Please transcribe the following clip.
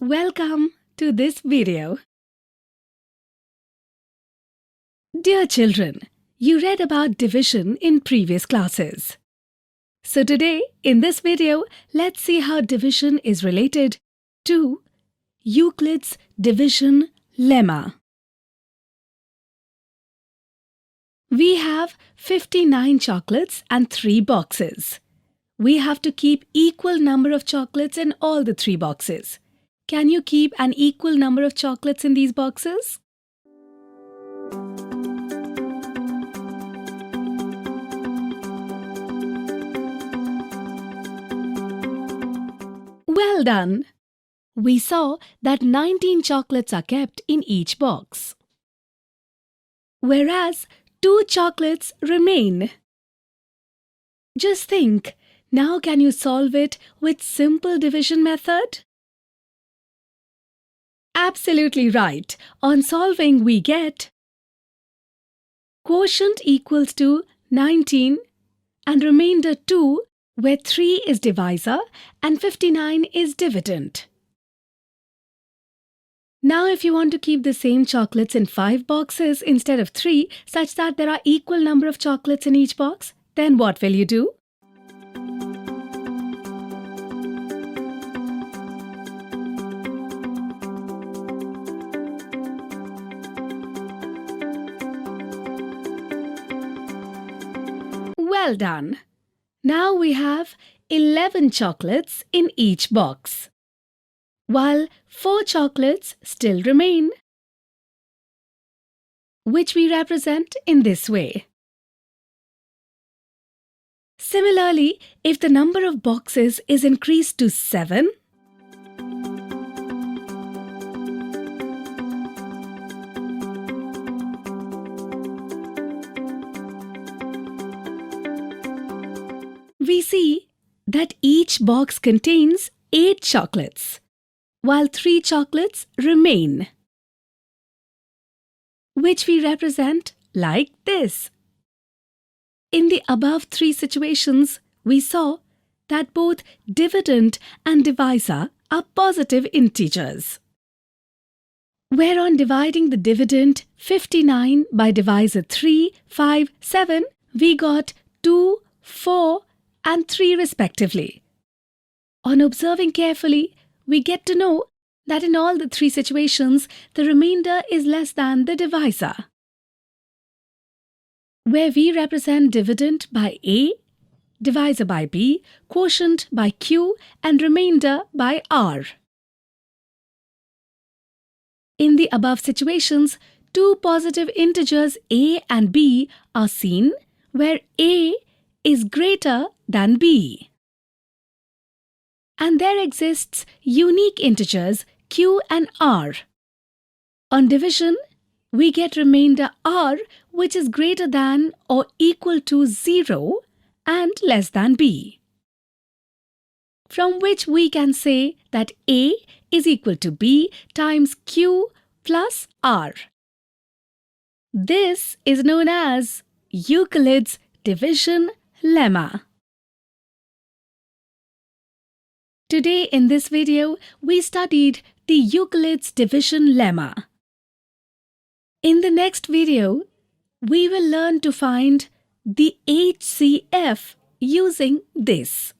Welcome to this video. Dear children, you read about division in previous classes. So today, in this video, let's see how division is related to Euclid's division lemma. We have 59 chocolates and 3 boxes. We have to keep equal number of chocolates in all the 3 boxes. Can you keep an equal number of chocolates in these boxes? Well done! We saw that 19 chocolates are kept in each box, whereas 2 chocolates remain. Just think, now can you solve it with simple division method? Absolutely right. On solving, we get quotient equals to 19 and remainder 2, where 3 is divisor and 59 is dividend. Now if you want to keep the same chocolates in 5 boxes instead of 3, such that there are equal number of chocolates in each box, then what will you do? Well done! Now we have 11 chocolates in each box, while 4 chocolates still remain, which we represent in this way. Similarly, if the number of boxes is increased to 7, we see that each box contains 8 chocolates, while 3 chocolates remain, which we represent like this. In the above 3 situations, we saw that both dividend and divisor are positive integers. Where on dividing the dividend 59 by divisor 3, 5, 7, we got 2, 4, and 3 respectively. On observing carefully, we get to know that in all the 3 situations, the remainder is less than the divisor, where we represent dividend by A, divisor by B, quotient by Q, and remainder by R. In the above situations, 2 positive integers A and B are seen, where A is greater than B. And there exists unique integers Q and R. On division, we get remainder R, which is greater than or equal to 0 and less than B, from which we can say that A is equal to B times Q plus R. This is known as Euclid's division lemma. Today in this video, we studied the Euclid's division lemma. In the next video, we will learn to find the HCF using this.